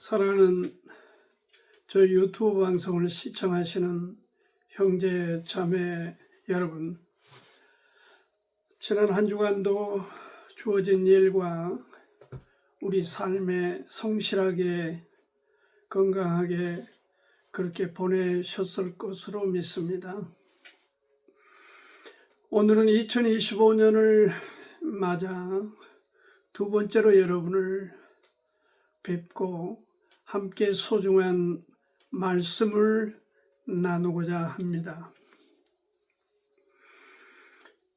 사랑하는 저희 유튜브 방송을 시청하시는 형제 자매 여러분, 지난 한 주간도 주어진 일과 우리 삶에 성실하게 건강하게 그렇게 보내셨을 것으로 믿습니다. 오늘은 2025년을 맞아 두 번째로 여러분을 뵙고 함께 소중한 말씀을 나누고자 합니다.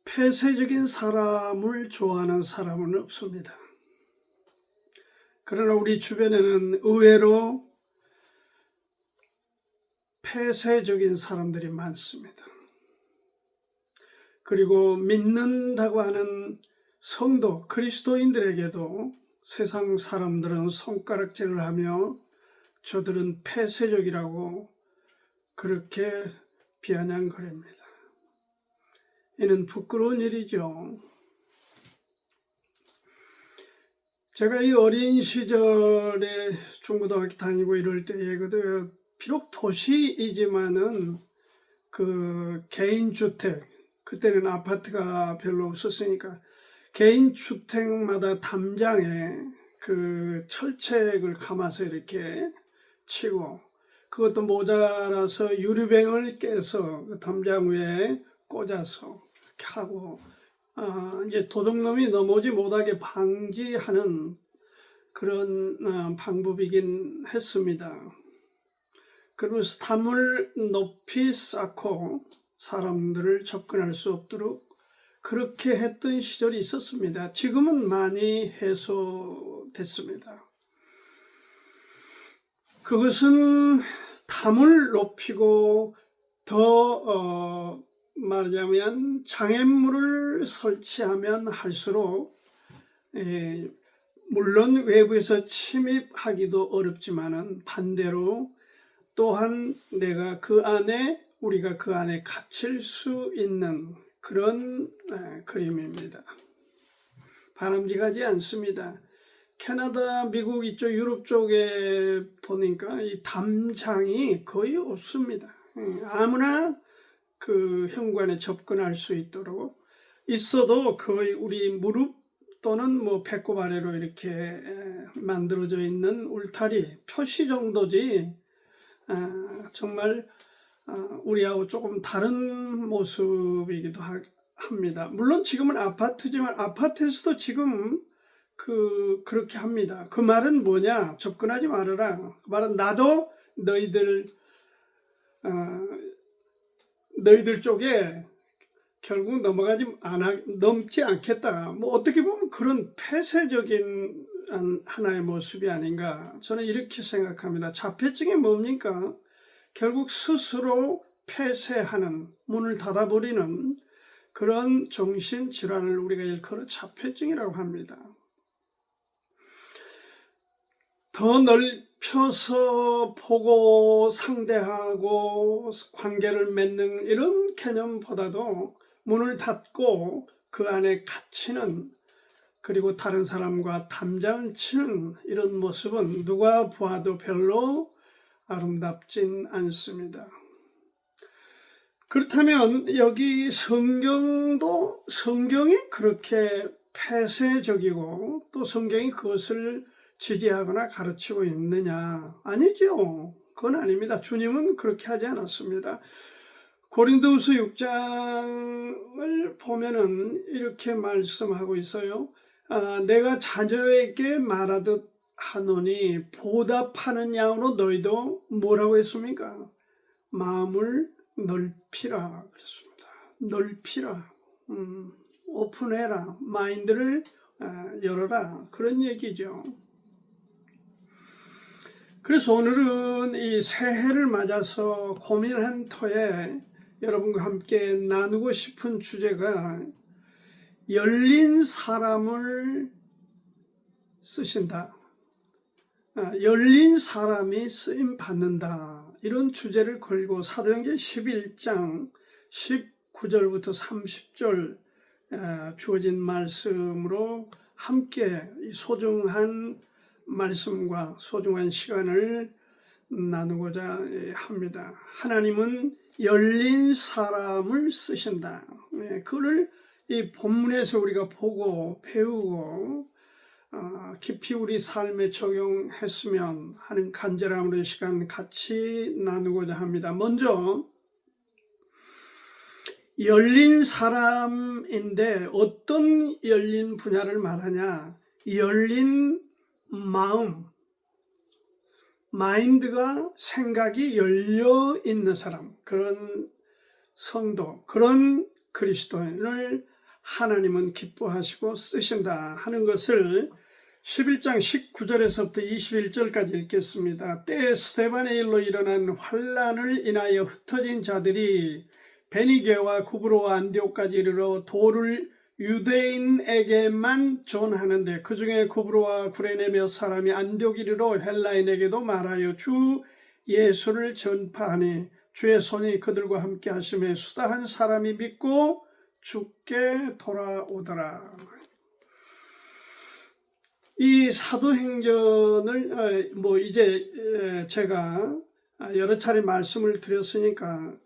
폐쇄적인 사람을 좋아하는 사람은 없습니다. 그러나 우리 주변에는 의외로 폐쇄적인 사람들이 많습니다. 그리고 믿는다고 하는 성도, 그리스도인들에게도 세상 사람들은 손가락질을 하며 저들은 폐쇄적이라고 그렇게 비아냥거립니다. 이는 부끄러운 일이죠. 제가 이 어린 시절에 중고등학교 다니고 이럴 때에 비록 도시이지만은 그 개인주택, 그때는 아파트가 별로 없었으니까 개인주택마다 담장에 그 철책을 감아서 이렇게 치고, 그것도 모자라서 유리병을 깨서 그 담장 위에 꽂아서 이렇게 하고, 이제 도둑놈이 넘어오지 못하게 방지하는 그런 방법이긴 했습니다. 그러면서 담을 높이 쌓고 사람들을 접근할 수 없도록 그렇게 했던 시절이 있었습니다. 지금은 많이 해소됐습니다. 그것은 담을 높이고 더 말하자면 장애물을 설치하면 할수록 물론 외부에서 침입하기도 어렵지만은 반대로 또한 우리가 그 안에 갇힐 수 있는 그런 그림입니다. 바람직하지 않습니다. 캐나다, 미국 이쪽 유럽 쪽에 보니까 이 담장이 거의 없습니다. 아무나 그 현관에 접근할 수 있도록 있어도 거의 우리 무릎 또는 뭐 배꼽 아래로 이렇게 만들어져 있는 울타리 표시 정도지 정말 우리하고 조금 다른 모습이기도 합니다. 물론 지금은 아파트지만 아파트에서도 지금 그렇게 합니다. 그 말은 뭐냐? 접근하지 말아라. 그 말은 나도 너희들 쪽에 결국 넘지 않겠다. 뭐 어떻게 보면 그런 폐쇄적인 하나의 모습이 아닌가. 저는 이렇게 생각합니다. 자폐증이 뭡니까? 결국 스스로 폐쇄하는, 문을 닫아버리는 그런 정신질환을 우리가 일컬어 자폐증이라고 합니다. 더 넓혀서 보고 상대하고 관계를 맺는 이런 개념보다도 문을 닫고 그 안에 갇히는, 그리고 다른 사람과 담장을 치는 이런 모습은 누가 보아도 별로 아름답진 않습니다. 그렇다면 여기 성경이 그렇게 폐쇄적이고 또 성경이 그것을 지지하거나 가르치고 있느냐? 아니죠. 그건 아닙니다. 주님은 그렇게 하지 않았습니다. 고린도후서 6장을 보면은 이렇게 말씀하고 있어요. 내가 자녀에게 말하듯 하노니 보답하는 양으로 너희도 뭐라고 했습니까? 마음을 넓히라 그랬습니다. 넓히라, 오픈해라, 마인드를 열어라, 그런 얘기죠. 그래서 오늘은 이 새해를 맞아서 고민한 터에 여러분과 함께 나누고 싶은 주제가 열린 사람을 쓰신다. 열린 사람이 쓰임 받는다. 이런 주제를 걸고 사도행전 11장 19절부터 30절 주어진 말씀으로 함께 소중한 말씀과 소중한 시간을 나누고자 합니다. 하나님은 열린 사람을 쓰신다. 그를 이 본문에서 우리가 보고 배우고 깊이 우리 삶에 적용했으면 하는 간절함으로 이 시간 같이 나누고자 합니다. 먼저 열린 사람인데 어떤 열린 분야를 말하냐? 열린 마음, 마인드가 생각이 열려 있는 사람, 그런 성도, 그런 그리스도인을 하나님은 기뻐하시고 쓰신다 하는 것을 11장 19절에서부터 21절까지 읽겠습니다. 때에 스데반의 일로 일어난 환란을 인하여 흩어진 자들이 베니게와 구브로와 안디옥까지 이르러 도를 유대인에게만 전하는데 그 중에 구브로와 구레네 몇 사람이 안디옥 이르러 헬라인에게도 말하여 주 예수를 전파하니 주의 손이 그들과 함께 하심에 수다 한 사람이 믿고 주께 돌아오더라. 이 사도행전을 이제 제가 여러 차례 말씀을 드렸으니까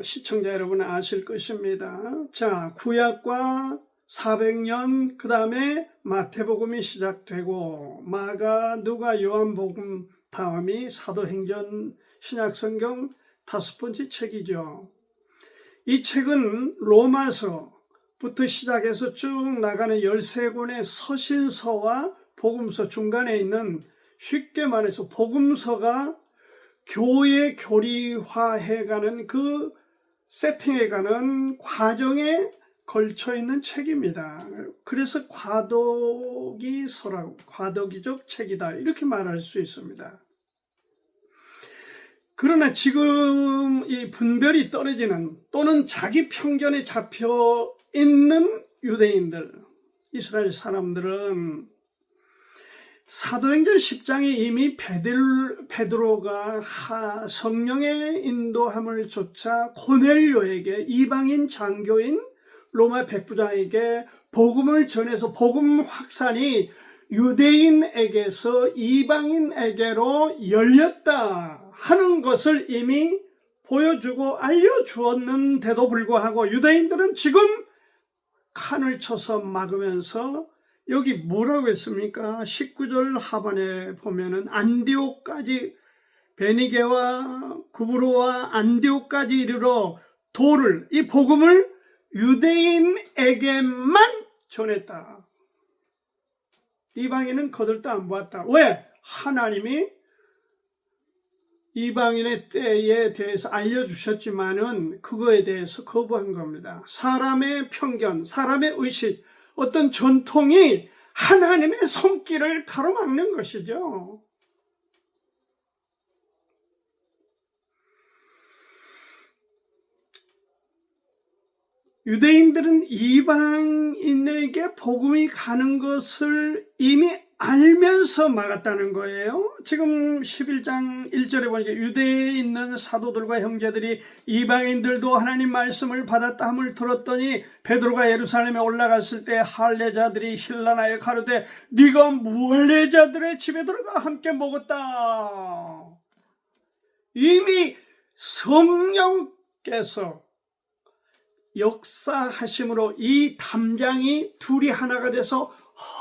시청자 여러분 아실 것입니다. 자, 구약과 400년 그 다음에 마태복음이 시작되고 마가, 누가, 요한복음 다음이 사도행전 신약성경 5번째 책이죠. 이 책은 로마서부터 시작해서 쭉 나가는 13권의 서신서와 복음서 중간에 있는, 쉽게 말해서 복음서가 교회 교리화해가는 그 세팅해가는 과정에 걸쳐 있는 책입니다. 그래서 과도기서라고, 과도기적 책이다 이렇게 말할 수 있습니다. 그러나 지금 이 분별이 떨어지는 또는 자기 편견에 잡혀 있는 유대인들, 이스라엘 사람들은 사도행전 10장에 이미 베드로가 성령의 인도함을 쫓아 고넬료에게, 이방인 장교인 로마 백부장에게 복음을 전해서 복음 확산이 유대인에게서 이방인에게로 열렸다 하는 것을 이미 보여주고 알려주었는데도 불구하고 유대인들은 지금 칸을 쳐서 막으면서, 여기 뭐라고 했습니까? 19절 하반에 보면은 안디옥까지, 베니게와 구브로와 안디옥까지 이르러 도를, 이 복음을 유대인에게만 전했다. 이방인은 거들떠 안 보았다. 왜? 하나님이 이방인의 때에 대해서 알려주셨지만은 그거에 대해서 거부한 겁니다. 사람의 편견, 사람의 의식, 어떤 전통이 하나님의 손길을 가로막는 것이죠. 유대인들은 이방인에게 복음이 가는 것을 이미 알면서 막았다는 거예요. 지금 11장 1절에 보니까 유대에 있는 사도들과 형제들이 이방인들도 하나님 말씀을 받았다 함을 들었더니 베드로가 예루살렘에 올라갔을 때 할례자들이 힐난하여 가로되 네가 무할례자들의 집에 들어가 함께 먹었다. 이미 성령께서 역사하심으로 이 담장이 둘이 하나가 돼서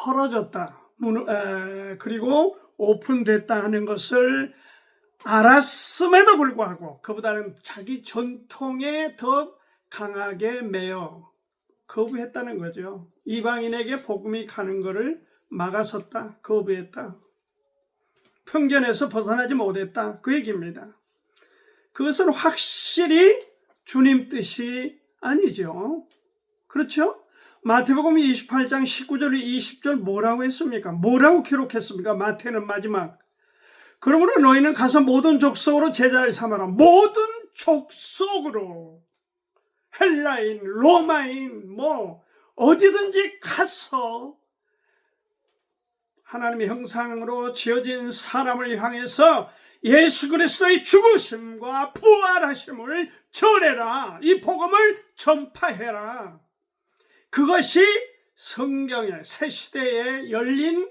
헐어졌다. 그리고 오픈됐다 하는 것을 알았음에도 불구하고 그보다는 자기 전통에 더 강하게 매여 거부했다는 거죠. 이방인에게 복음이 가는 것을 막아섰다, 거부했다. 편견에서 벗어나지 못했다, 그 얘기입니다. 그것은 확실히 주님 뜻이 아니죠. 그렇죠? 마태복음 28장 19절 20절 뭐라고 했습니까? 뭐라고 기록했습니까? 마태는 마지막, 그러므로 너희는 가서 모든 족속으로 제자를 삼아라. 모든 족속으로, 헬라인, 로마인, 어디든지 가서 하나님의 형상으로 지어진 사람을 향해서 예수 그리스도의 죽으심과 부활하심을 전해라. 이 복음을 전파해라. 그것이 성경의 새 시대에 열린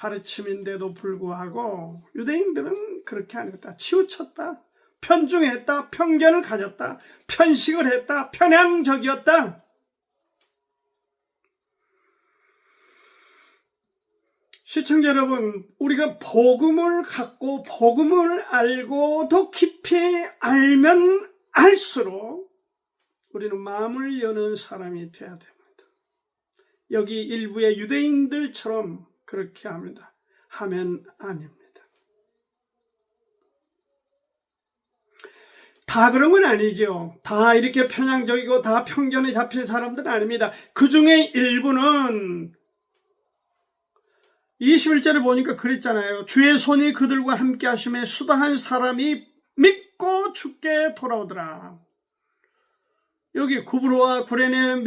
가르침인데도 불구하고 유대인들은 그렇게 안 했다. 치우쳤다. 편중했다. 편견을 가졌다. 편식을 했다. 편향적이었다. 시청자 여러분, 우리가 복음을 갖고 복음을 알고 더 깊이 알면 알수록 우리는 마음을 여는 사람이 되어야 됩니다. 여기 일부의 유대인들처럼 그렇게 합니다. 하면 아닙니다. 다 그런 건 아니죠. 다 이렇게 편향적이고 다 편견에 잡힌 사람들은 아닙니다. 그 중에 일부는 21절에 보니까 그랬잖아요. 주의 손이 그들과 함께 하심에 수다한 사람이 믿고 죽게 돌아오더라. 여기 구브로와 구레네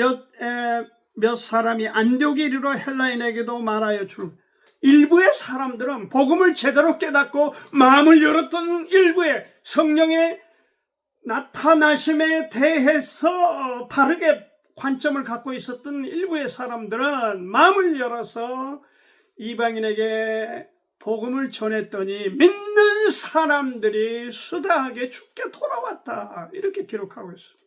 몇 사람이 안디옥에 이르러 헬라인에게도 말하여 줄. 일부의 사람들은 복음을 제대로 깨닫고 마음을 열었던 일부의 성령의 나타나심에 대해서 바르게 관점을 갖고 있었던 일부의 사람들은 마음을 열어서 이방인에게 복음을 전했더니 믿는 사람들이 수다하게 죽게 돌아왔다. 이렇게 기록하고 있습니다.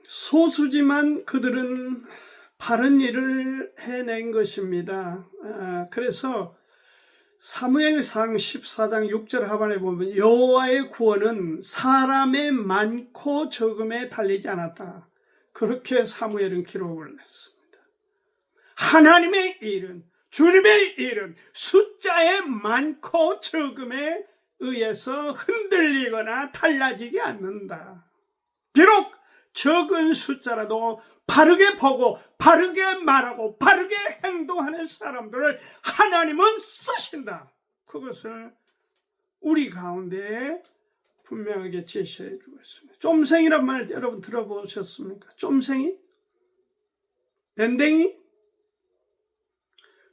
소수지만 그들은 바른 일을 해낸 것입니다. 그래서 사무엘상 14장 6절 하반에 보면 여호와의 구원은 사람의 많고 적음에 달리지 않았다. 그렇게 사무엘은 기록을 했습니다. 하나님의 일은, 주님의 일은 숫자의 많고 적음에 의해서 흔들리거나 달라지지 않는다. 비록 적은 숫자라도 바르게 보고 바르게 말하고 바르게 행동하는 사람들을 하나님은 쓰신다. 그것을 우리 가운데 분명하게 제시해 주고 있습니다. 쫌생이란 말 여러분 들어보셨습니까? 쫌생이? 밴댕이?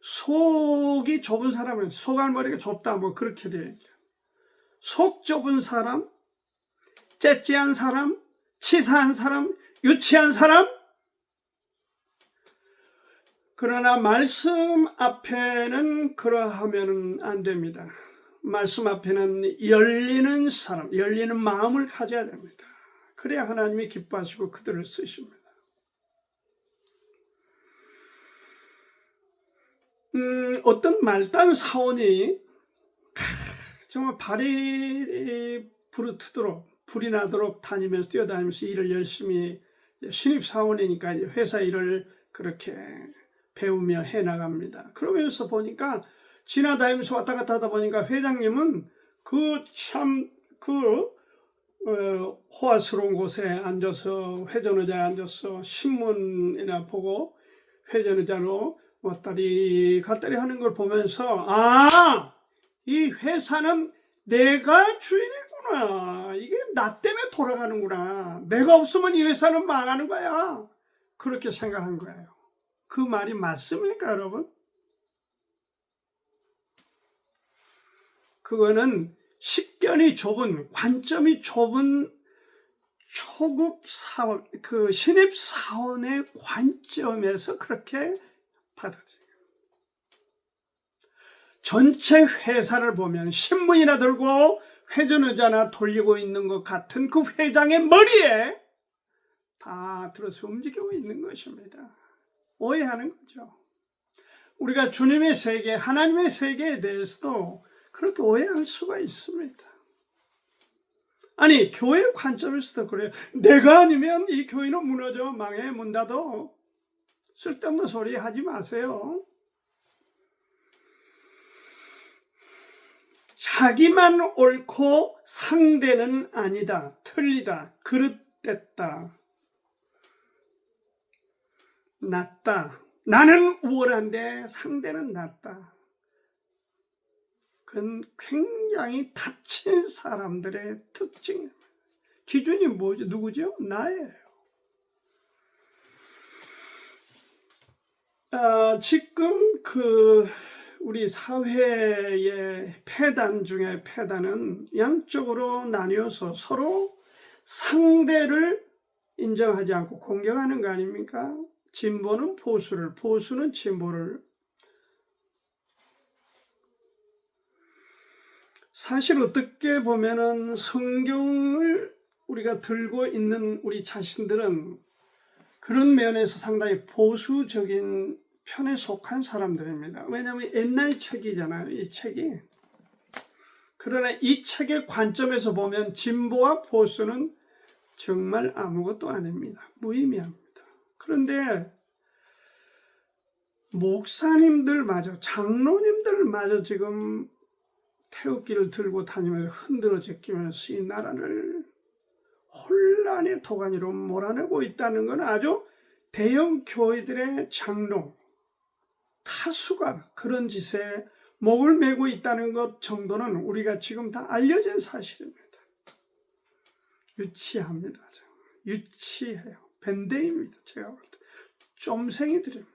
속이 좁은 사람은 속알머리가 좁다 뭐 그렇게 되어 있죠. 속 좁은 사람, 째째한 사람, 치사한 사람, 유치한 사람. 그러나 말씀 앞에는 그러하면 안 됩니다. 말씀 앞에는 열리는 사람, 열리는 마음을 가져야 됩니다. 그래야 하나님이 기뻐하시고 그들을 쓰십니다. 어떤 말단 사원이 정말 발이 부르트도록 불이 나도록 다니면서 뛰어다니면서 일을 열심히 신입사원이니까 회사 일을 그렇게 배우며 해나갑니다. 그러면서 보니까 지나다니면서 왔다 갔다 하다 보니까 회장님은 호화스러운 곳에 앉아서 회전의자에 앉아서 신문이나 보고 회전의자로 왔다리 갔다리 하는 걸 보면서 이 회사는 내가 주인이구나. 이게 나 때문에 돌아가는구나. 내가 없으면 이 회사는 망하는 거야. 그렇게 생각한 거예요. 그 말이 맞습니까, 여러분? 그거는 식견이 좁은, 관점이 좁은 초급 사원, 신입 사원의 관점에서 그렇게 받아들여요. 전체 회사를 보면 신문이나 들고 회전의자나 돌리고 있는 것 같은 그 회장의 머리에 다 들어서 움직이고 있는 것입니다. 오해하는 거죠. 우리가 주님의 세계, 하나님의 세계에 대해서도 그렇게 오해할 수가 있습니다. 아니, 교회 관점에서도 그래요. 내가 아니면 이 교회는 무너져, 망해, 문 닫어. 쓸데없는 소리 하지 마세요. 자기만 옳고 상대는 아니다, 틀리다, 그릇됐다, 낫다. 나는 우월한데 상대는 낫다. 그건 굉장히 다친 사람들의 특징입니다. 기준이 뭐죠? 누구죠? 나예요. 지금 우리 사회의 폐단 중에 폐단은 양쪽으로 나뉘어서 서로 상대를 인정하지 않고 공격하는 거 아닙니까? 진보는 보수를, 보수는 진보를. 사실 어떻게 보면은 성경을 우리가 들고 있는 우리 자신들은 그런 면에서 상당히 보수적인 편에 속한 사람들입니다. 왜냐하면 옛날 책이잖아요, 이 책이. 그러나 이 책의 관점에서 보면 진보와 보수는 정말 아무것도 아닙니다. 무의미합니다. 그런데 목사님들마저, 장로님들마저 지금 태극기를 들고 다니면서 흔들어 제끼면서 이 나라를 혼란의 도가니로 몰아내고 있다는 건 아주 대형 교회들의 장로 다수가 그런 짓에 목을 메고 있다는 것 정도는 우리가 지금 다 알려진 사실입니다. 유치합니다. 유치해요. 밴데입니다. 제가 볼 때. 쫌생이들입니다.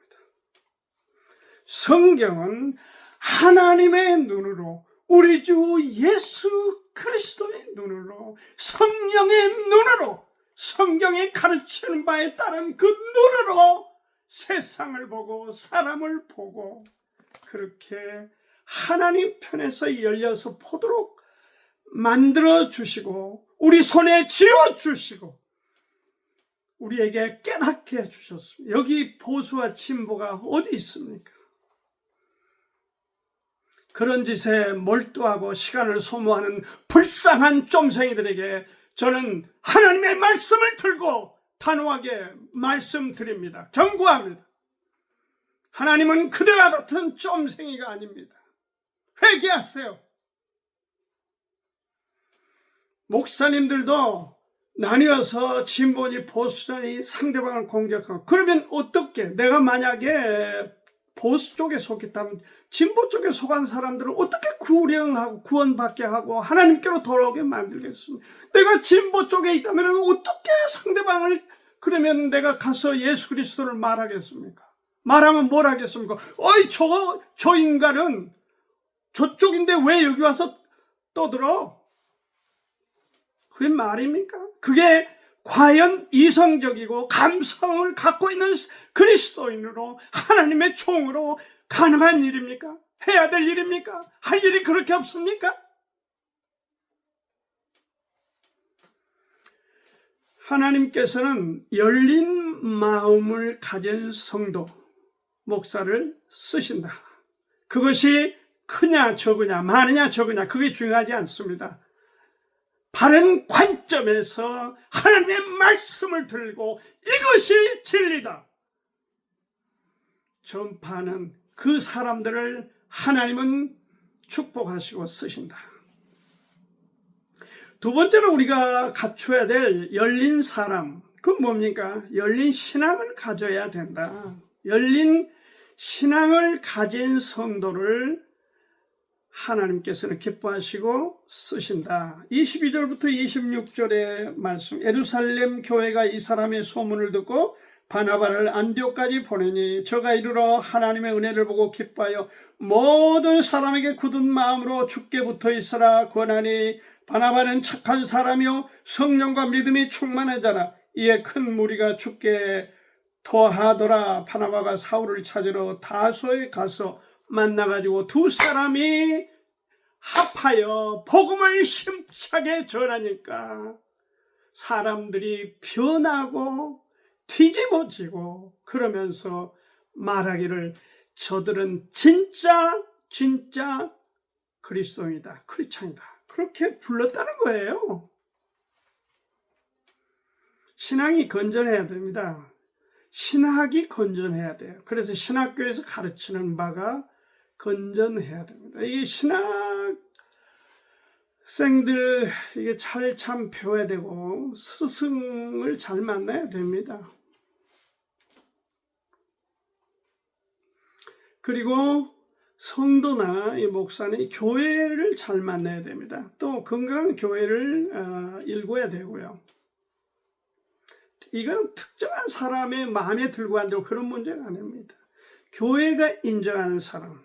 성경은 하나님의 눈으로, 우리 주 예수 그리스도의 눈으로, 성령의 눈으로, 성경이 가르치는 바에 따른 그 눈으로 세상을 보고 사람을 보고 그렇게 하나님 편에서 열려서 보도록 만들어 주시고 우리 손에 쥐어 주시고 우리에게 깨닫게 해 주셨습니다. 여기 보수와 진보가 어디 있습니까? 그런 짓에 몰두하고 시간을 소모하는 불쌍한 쫌생이들에게 저는 하나님의 말씀을 들고 단호하게 말씀드립니다. 경고합니다. 하나님은 그대와 같은 쫌생이가 아닙니다. 회개하세요. 목사님들도 나뉘어서 진보니 보수니 상대방을 공격하고, 그러면 어떻게, 내가 만약에 보수 쪽에 속했다면 진보 쪽에 속한 사람들을 어떻게 구령하고 구원받게 하고 하나님께로 돌아오게 만들겠습니까? 내가 진보 쪽에 있다면 어떻게 상대방을, 그러면 내가 가서 예수 그리스도를 말하겠습니까? 말하면 뭘 하겠습니까? 어이, 저 인간은 저쪽인데 왜 여기 와서 떠들어? 그게 말입니까? 그게 과연 이성적이고 감성을 갖고 있는 그리스도인으로, 하나님의 종으로 가능한 일입니까? 해야 될 일입니까? 할 일이 그렇게 없습니까? 하나님께서는 열린 마음을 가진 성도, 목사를 쓰신다. 그것이 크냐 적으냐, 많으냐 적으냐, 그게 중요하지 않습니다. 바른 관점에서 하나님의 말씀을 들고 이것이 진리다 전파하는 그 사람들을 하나님은 축복하시고 쓰신다. 두 번째로 우리가 갖춰야 될 열린 사람, 그건 뭡니까? 열린 신앙을 가져야 된다. 열린 신앙을 가진 성도를 하나님께서는 기뻐하시고 쓰신다. 22절부터 26절의 말씀, 예루살렘 교회가 이 사람의 소문을 듣고 바나바를 안디옥까지 보내니 저가 이르러 하나님의 은혜를 보고 기뻐하여 모든 사람에게 굳은 마음으로 주께 붙어 있으라 권하니, 바나바는 착한 사람이요 성령과 믿음이 충만한 자라. 이에 큰 무리가 주께 토하더라. 바나바가 사울을 찾으러 다소에 가서 만나가지고 두 사람이 합하여 복음을 힘차게 전하니까 사람들이 변하고 뒤집어지고, 그러면서 말하기를 저들은 진짜 그리스도인이다, 크리스찬이다, 그렇게 불렀다는 거예요. 신앙이 건전해야 됩니다. 신학이 건전해야 돼요. 그래서 신학교에서 가르치는 바가 건전해야 됩니다. 이 신학생들 이게 참 배워야 되고 스승을 잘 만나야 됩니다. 그리고 성도나 이 목사는 이 교회를 잘 만나야 됩니다. 또 건강한 교회를 일궈야 되고요. 이건 특정한 사람의 마음에 들고 앉고 그런 문제가 아닙니다. 교회가 인정하는 사람.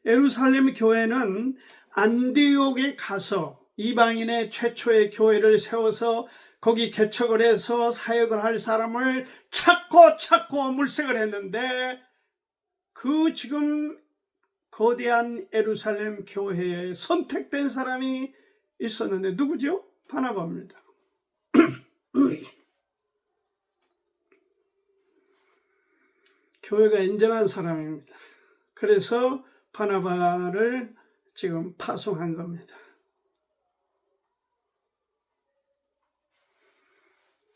예루살렘 교회는 안디옥에 가서 이방인의 최초의 교회를 세워서 거기 개척을 해서 사역을 할 사람을 찾고 물색을 했는데 그 지금 거대한 예루살렘 교회에 선택된 사람이 있었는데 누구죠? 바나바입니다. 교회가 인정한 사람입니다. 그래서 바나바를 지금 파송한 겁니다.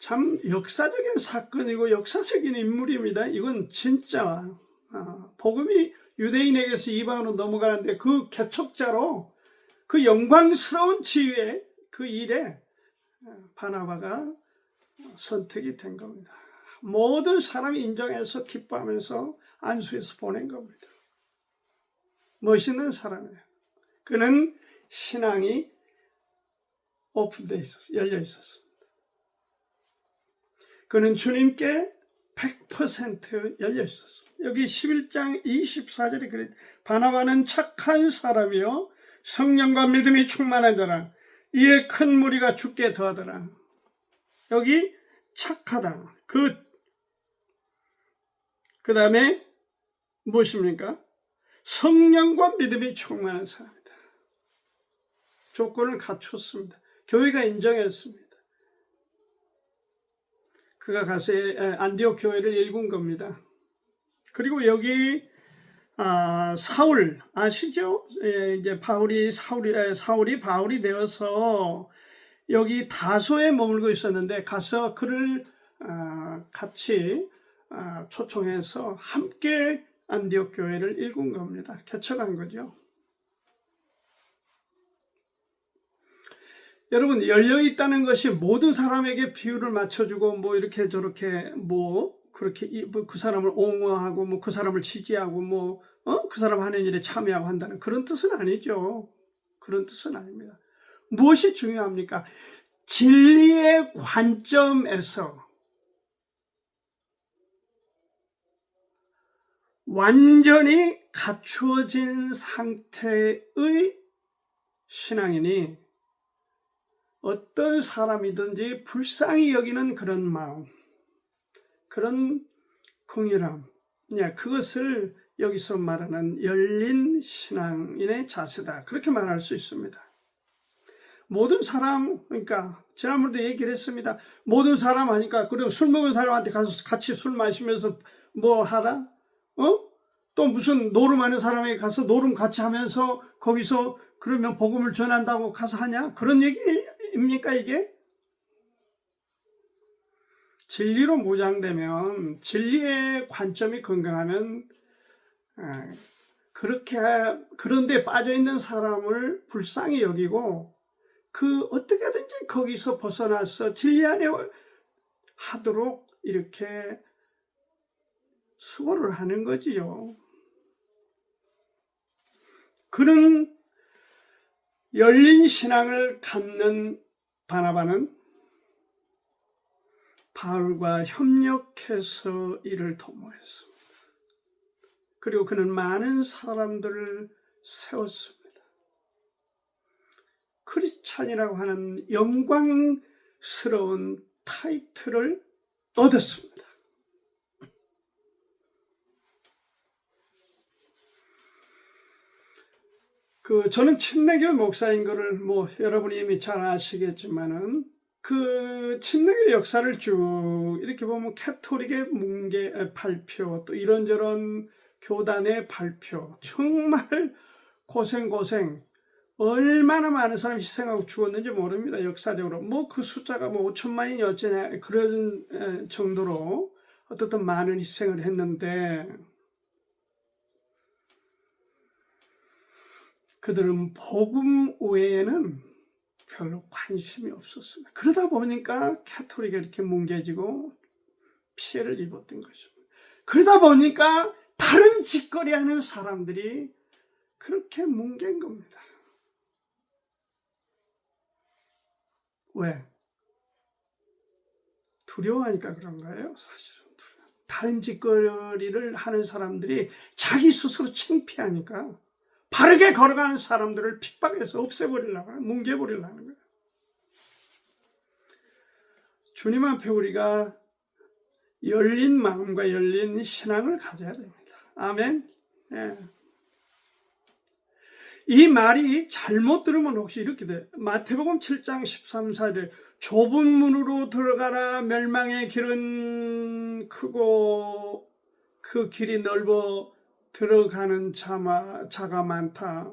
참 역사적인 사건이고 역사적인 인물입니다. 이건 진짜 복음이 유대인에게서 이방으로 넘어가는데 그 개척자로 그 영광스러운 지위에 그 일에 바나바가 선택이 된 겁니다. 모든 사람이 인정해서 기뻐하면서 안수해서 보낸 겁니다. 멋있는 사람이에요. 그는 신앙이 오픈되어 있었어요. 열려 있었습니다. 그는 주님께 100% 열려 있었습니다. 여기 11장 24절에 그래, 바나바는 착한 사람이요 성령과 믿음이 충만한 자라 이에 큰 무리가 죽게 더하더라. 여기 착하다. 그 다음에 무엇입니까? 성령과 믿음이 충만한 사람이다. 조건을 갖췄습니다. 교회가 인정했습니다. 그가 가서 안디옥 교회를 일군 겁니다. 그리고 여기 사울 아시죠? 이제 사울이 바울이 되어서 여기 다소에 머물고 있었는데 가서 그를 같이 초청해서 함께 안디옥 교회를 일군 겁니다. 개척한 거죠. 여러분, 열려 있다는 것이 모든 사람에게 비율을 맞춰주고 뭐 이렇게 저렇게 뭐 그렇게 그 사람을 옹호하고 뭐 그 사람을 지지하고 뭐 그 사람 하는 일에 참여하고 한다는 그런 뜻은 아니죠. 그런 뜻은 아닙니다. 무엇이 중요합니까? 진리의 관점에서 완전히 갖추어진 상태의 신앙이니 어떤 사람이든지 불쌍히 여기는 그런 마음, 그런 긍휼함, 그것을 여기서 말하는 열린 신앙인의 자세다. 그렇게 말할 수 있습니다. 모든 사람, 그러니까 지난번에도 얘기를 했습니다. 모든 사람 하니까 그리고 술 먹은 사람한테 가서 같이 술 마시면서 뭐 하라? 또 무슨 노름하는 사람에게 가서 노름 같이 하면서 거기서 그러면 복음을 전한다고 가서 하냐? 그런 얘기입니까 이게? 진리로 무장되면 진리의 관점이 건강하면 그런데 빠져있는 사람을 불쌍히 여기고 어떻게든지 거기서 벗어나서 진리 안에 하도록 이렇게 수고를 하는 거지요. 그런 열린 신앙을 갖는 바나바는 바울과 협력해서 이를 도모했습니다. 그리고 그는 많은 사람들을 세웠습니다. 크리스찬이라고 하는 영광스러운 타이틀을 얻었습니다. 저는 침례교 목사인 것을 여러분이 이미 잘 아시겠지만은 그 침례교 역사를 쭉 이렇게 보면 캐토릭의 뭉게 발표 또 이런저런 교단의 발표 정말 고생 얼마나 많은 사람이 희생하고 죽었는지 모릅니다. 역사적으로 그 숫자가 5천만이니 어쩌냐 그런 정도로 어떻든 많은 희생을 했는데 그들은 복음 외에는 별로 관심이 없었습니다. 그러다 보니까 캐토릭이 이렇게 뭉개지고 피해를 입었던 것입니다. 그러다 보니까 다른 짓거리 하는 사람들이 그렇게 뭉갠 겁니다. 왜? 두려워하니까 그런가요? 사실은 다른 짓거리를 하는 사람들이 자기 스스로 창피하니까 바르게 걸어가는 사람들을 핍박해서 없애버리려고 해요. 뭉개버리려는 거예요. 주님 앞에 우리가 열린 마음과 열린 신앙을 가져야 됩니다. 아멘. 예. 이 말이 잘못 들으면 혹시 이렇게 돼. 마태복음 7장 13, 14절에 좁은 문으로 들어가라. 멸망의 길은 크고 그 길이 넓어 들어가는 자가 많다.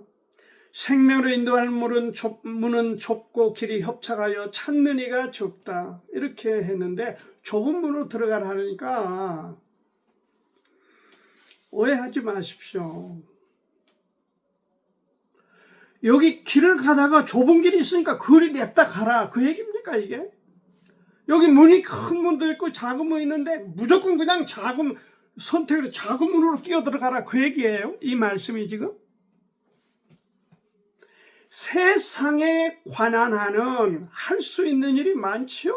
생명으로 인도하는 문은 좁고 길이 협착하여 찾는 이가 적다. 이렇게 했는데 좁은 문으로 들어가라 하니까 오해하지 마십시오. 여기 길을 가다가 좁은 길이 있으니까 그리 냅다 가라, 그 얘기입니까 이게? 여기 문이 큰 문도 있고 작은 문이 있는데 무조건 그냥 선택으로 작은 문으로 끼어 들어가라, 그 얘기예요, 이 말씀이 지금? 세상에 관한 한은 할 수 있는 일이 많지요.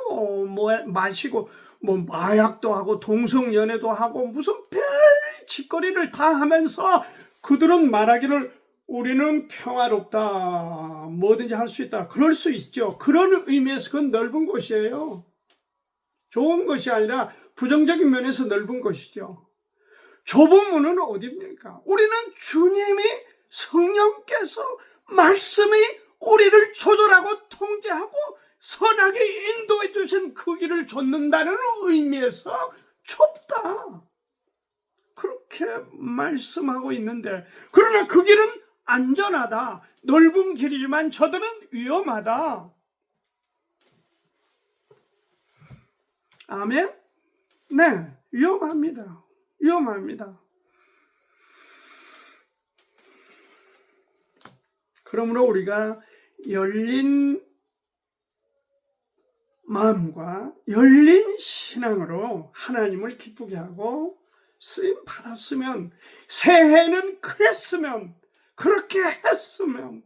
마시고 마약도 하고 동성연애도 하고 무슨 별 짓거리를 다 하면서 그들은 말하기를 우리는 평화롭다, 뭐든지 할 수 있다. 그럴 수 있죠. 그런 의미에서 그건 넓은 곳이에요. 좋은 것이 아니라 부정적인 면에서 넓은 것이죠. 좁은 문은 어디입니까? 우리는 주님이, 성령께서, 말씀이 우리를 조절하고 통제하고 선하게 인도해 주신 그 길을 좇는다는 의미에서 좁다, 그렇게 말씀하고 있는데, 그러나 그 길은 안전하다, 넓은 길이지만 저들은 위험하다. 아멘? 네, 위험합니다. 위험합니다. 그러므로 우리가 열린 마음과 열린 신앙으로 하나님을 기쁘게 하고 쓰임 받았으면, 새해는 그랬으면, 그렇게 했으면,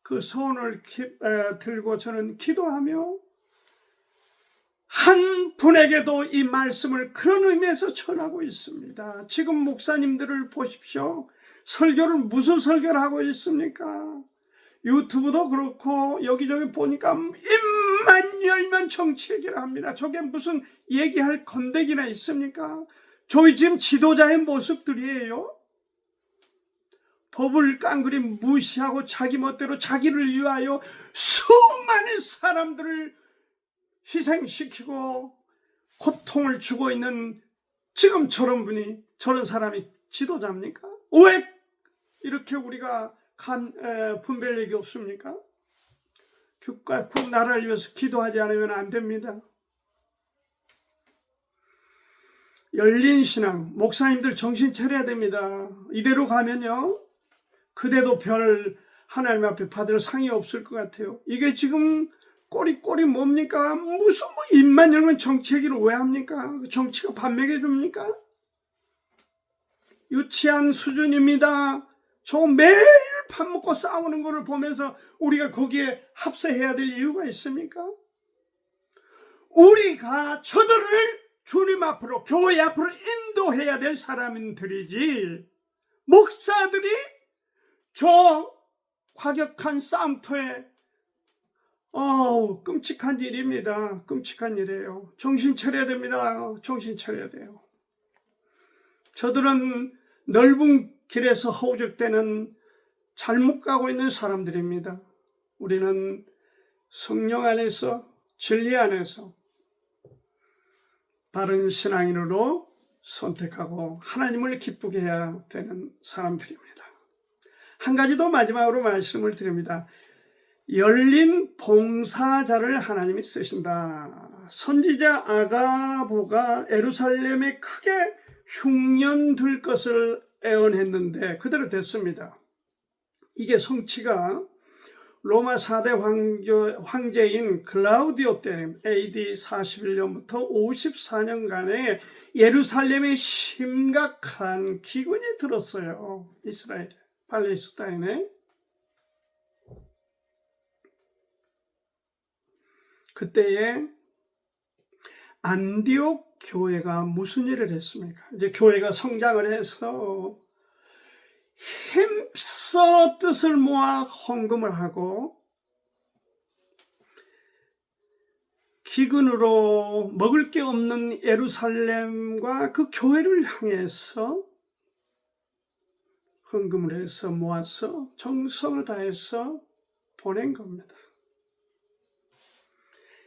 그 소원을 들고 저는 기도하며 한 분에게도 이 말씀을 그런 의미에서 전하고 있습니다. 지금 목사님들을 보십시오. 설교를 무슨 설교를 하고 있습니까? 유튜브도 그렇고 여기저기 보니까 입만 열면 정치 얘기를 합니다. 저게 무슨 얘기할 건데기나 있습니까? 저희 지금 지도자의 모습들이에요. 법을 깡그리 무시하고 자기 멋대로 자기를 위하여 수많은 사람들을 희생시키고 고통을 주고 있는 지금 저런 사람이 지도자입니까? 왜 이렇게 우리가 분별력이 없습니까? 국가, 나라를 위해서 기도하지 않으면 안 됩니다. 열린 신앙, 목사님들 정신 차려야 됩니다. 이대로 가면요, 그대도 별 하나님 앞에 받을 상이 없을 것 같아요. 이게 지금 꼬리 뭡니까? 무슨 입만 열면 정치 얘기를 왜 합니까? 정치가 밥 먹여줍니까? 유치한 수준입니다. 저 매일 밥 먹고 싸우는 것을 보면서 우리가 거기에 합세해야 될 이유가 있습니까? 우리가 저들을 주님 앞으로, 교회 앞으로 인도해야 될 사람들이지, 목사들이 저 과격한 싸움터에 끔찍한 일입니다. 끔찍한 일이에요. 정신 차려야 됩니다. 정신 차려야 돼요. 저들은 넓은 길에서 허우적대는 잘못 가고 있는 사람들입니다. 우리는 성령 안에서, 진리 안에서 바른 신앙인으로 선택하고 하나님을 기쁘게 해야 되는 사람들입니다. 한 가지 더 마지막으로 말씀을 드립니다. 열린 봉사자를 하나님이 쓰신다. 선지자 아가보가 예루살렘에 크게 흉년들 것을 애원했는데 그대로 됐습니다. 이게 성취가 로마 4대 황제인 클라우디오 때 AD 41년부터 54년간의 예루살렘에 심각한 기근이 들었어요. 이스라엘, 팔레스타인에. 그때에 안디옥 교회가 무슨 일을 했습니까? 이제 교회가 성장을 해서 힘써 뜻을 모아 헌금을 하고 기근으로 먹을 게 없는 예루살렘과 그 교회를 향해서 헌금을 해서 모아서 정성을 다해서 보낸 겁니다.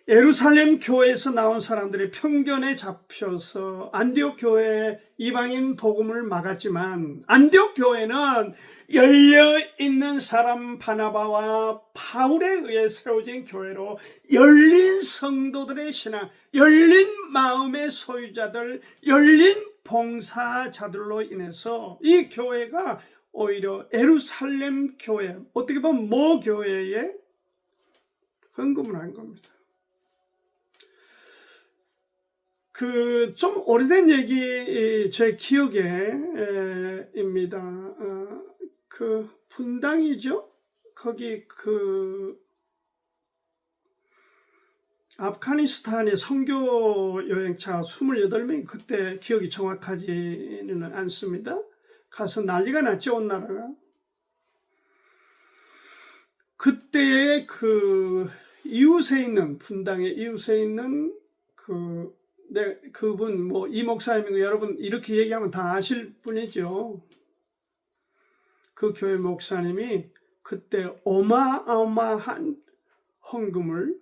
예루살렘 교회에서 나온 사람들이 편견에 잡혀서 안디옥 교회의 이방인 복음을 막았지만, 안디옥 교회는 열려있는 사람 바나바와 바울에 의해 세워진 교회로 열린 성도들의 신앙, 열린 마음의 소유자들, 열린 봉사자들로 인해서 이 교회가 오히려 예루살렘 교회, 어떻게 보면 모 교회에 헌금을 한 겁니다. 좀 오래된 얘기, 제 기억에입니다. 분당이죠? 거기 아프가니스탄의 선교 여행차 28명이, 그때 기억이 정확하지는 않습니다. 가서 난리가 났죠, 온 나라가. 그때의 이웃에 있는, 분당의 이웃에 있는 그분, 이 목사님이고, 여러분 이렇게 얘기하면 다 아실 분이죠. 그 교회 목사님이 그때 어마어마한 헌금을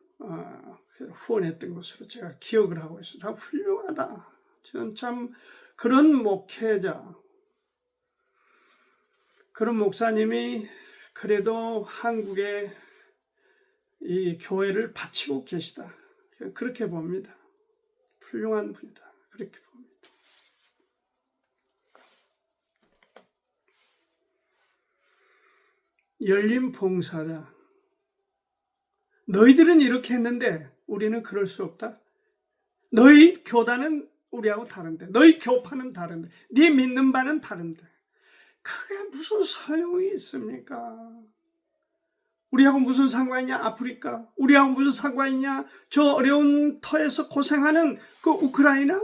후원했던 것으로 제가 기억을 하고 있습니다. 훌륭하다. 저는 참 그런 목회자, 그런 목사님이 그래도 한국에 이 교회를 바치고 계시다, 그렇게 봅니다. 훌륭한 분이다, 그렇게 봅니다. 열린 봉사자. 너희들은 이렇게 했는데 우리는 그럴 수 없다. 너희 교단은 우리하고 다른데, 너희 교파는 다른데, 네 믿는 바는 다른데, 그게 무슨 소용이 있습니까? 우리하고 무슨 상관이냐, 아프리카? 우리하고 무슨 상관이냐, 저 어려운 터에서 고생하는 그 우크라이나?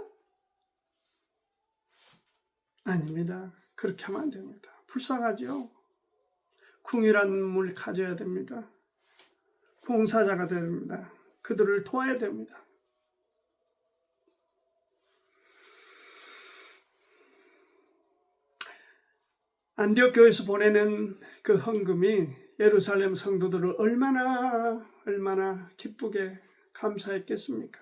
아닙니다. 그렇게 하면 안 됩니다. 불쌍하죠. 궁휼한 눈물 가져야 됩니다. 봉사자가 되어야 됩니다. 그들을 도와야 됩니다. 안디옥 교회에서 보내는 그 헌금이 예루살렘 성도들을 얼마나 기쁘게 감사했겠습니까?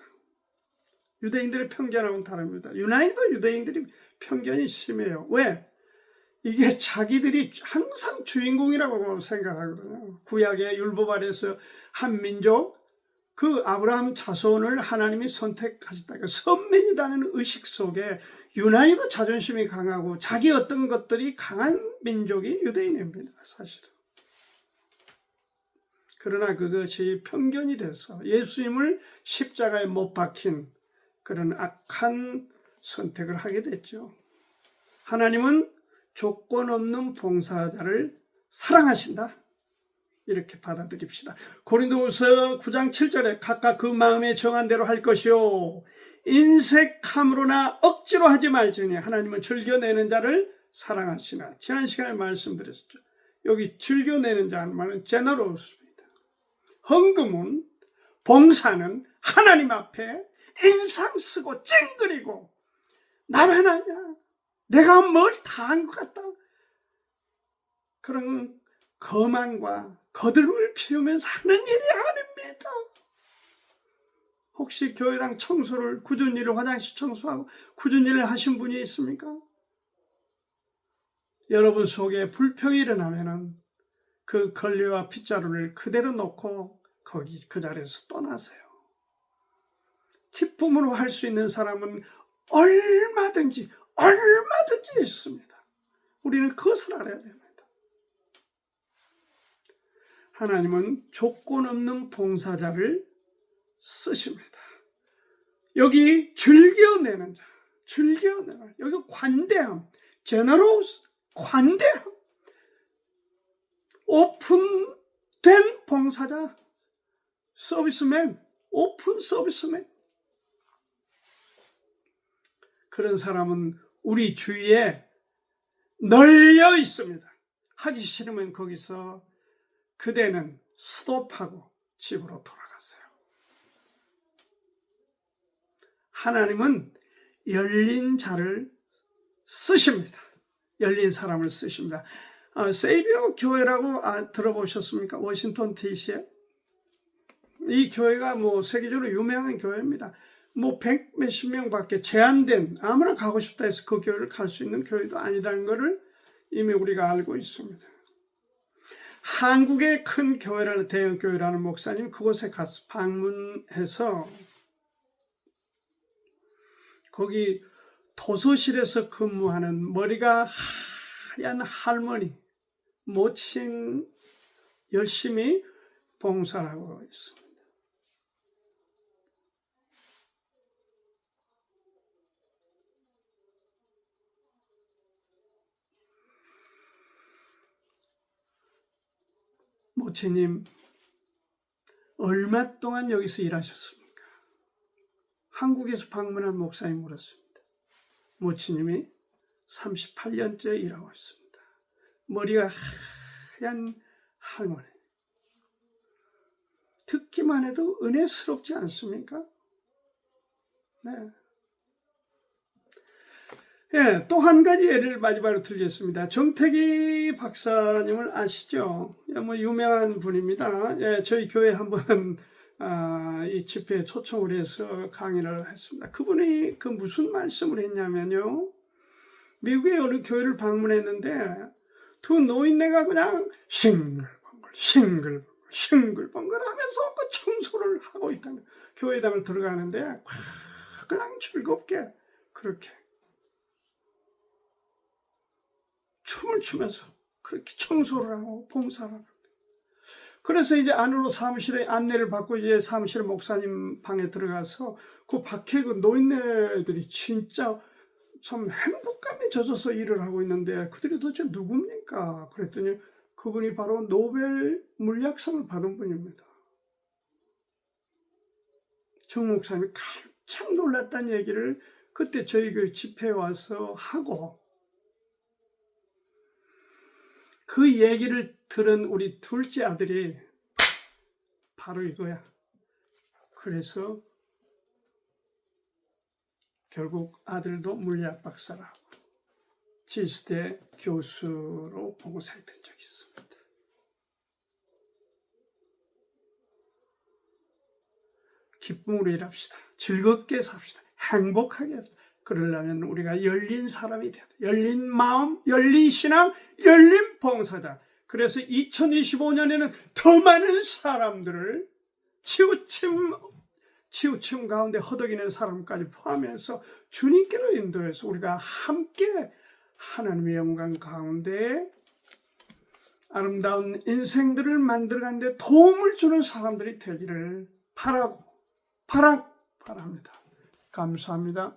유대인들의 편견하고는 다릅니다. 유난히도 유대인들이 편견이 심해요. 왜? 이게 자기들이 항상 주인공이라고 생각하거든요. 구약의 율법 아래서 한 민족, 그 아브라함 자손을 하나님이 선택하셨다. 선민이라는 의식 속에 유난히도 자존심이 강하고 자기 어떤 것들이 강한 민족이 유대인입니다, 사실은. 그러나 그것이 편견이 돼서 예수님을 십자가에 못 박힌 그런 악한 선택을 하게 됐죠. 하나님은 조건 없는 봉사자를 사랑하신다, 이렇게 받아들입시다. 고린도후서 9장 7절에 각각 그 마음에 정한 대로 할 것이요 인색함으로나 억지로 하지 말지니 하나님은 즐겨내는 자를 사랑하시나. 지난 시간에 말씀드렸죠. 여기 즐겨내는 자는 말은 제너로스입니다. 헌금은, 봉사는 하나님 앞에 인상 쓰고 찡그리고 나만 하냐, 내가 뭘 다 한 것 같다, 그런 거만과 거들음을 피우면서 하는 일이 아닙니다. 혹시 교회당 청소를, 굳은 일을, 화장실 청소하고 굳은 일을 하신 분이 있습니까? 여러분 속에 불평이 일어나면은 그 걸레와 빗자루를 그대로 놓고 그 자리에서 떠나세요. 기쁨으로 할 수 있는 사람은 얼마든지 있습니다. 우리는 그것을 알아야 됩니다. 하나님은 조건 없는 봉사자를 쓰십니다. 여기 즐겨내는 자, 여기 관대함, 제너로스, 관대함, 오픈된 봉사자, 서비스맨, 오픈 서비스맨. 그런 사람은 우리 주위에 널려 있습니다. 하기 싫으면 거기서 그대는 스톱하고 집으로 돌아가세요. 하나님은 열린 자를 쓰십니다. 열린 사람을 쓰십니다. 세이비어 교회라고 들어보셨습니까? 워싱턴 DC에. 이 교회가 뭐 세계적으로 유명한 교회입니다. 뭐 100 몇십 명밖에 제한된, 아무나 가고 싶다 해서 그 교회를 갈 수 있는 교회도 아니라는 것을 이미 우리가 알고 있습니다. 한국의 큰 교회라는, 대형 교회라는 목사님 그곳에 가서 방문해서 거기 도서실에서 근무하는 머리가 하얀 할머니 모친 열심히 봉사를 하고 있습니다. 모친님, 얼마 동안 여기서 일하셨습니까? 한국에서 방문한 목사님 물었습니다. 모친님이 38년째 일하고 있습니다. 머리가 하얀 할머니. 듣기만 해도 은혜스럽지 않습니까? 네. 예, 또 한 가지 예를 마지막으로 들겠습니다. 정태기 박사님을 아시죠? 뭐 유명한 분입니다. 예, 저희 교회 한번 이 집회에 초청을 해서 강의를 했습니다. 그분이 무슨 말씀을 했냐면요. 미국의 어느 교회를 방문했는데 두 노인네가 그냥 싱글벙글 하면서 그 청소를 하고 있다는, 교회당을 들어가는데 그냥 즐겁게 그렇게 춤을 추면서 그렇게 청소를 하고 봉사를 하고. 그래서 이제 안으로 사무실에 안내를 받고 이제 사무실 목사님 방에 들어가서 그 밖에 그 노인네들이 진짜 참 행복감에 젖어서 일을 하고 있는데 그들이 도대체 누굽니까? 그랬더니 그분이 바로 노벨 물리학상을 받은 분입니다. 정 목사님이 깜짝 놀랐다는 얘기를 그때 저희 교회 집회에 와서 하고, 그 얘기를 들은 우리 둘째 아들이 바로 이거야. 그래서 결국 아들도 물리학 박사라고 지스대 교수로 봉사했던 적이 있습니다. 기쁨으로 일합시다. 즐겁게 삽시다. 행복하게 합시다. 그러려면 우리가 열린 사람이 돼야 돼. 열린 마음, 열린 신앙, 열린 봉사자. 그래서 2025년에는 더 많은 사람들을 치우침 가운데 허덕이는 사람까지 포함해서 주님께로 인도해서 우리가 함께 하나님의 영광 가운데 아름다운 인생들을 만들어가는 데 도움을 주는 사람들이 되기를 바랍니다. 감사합니다.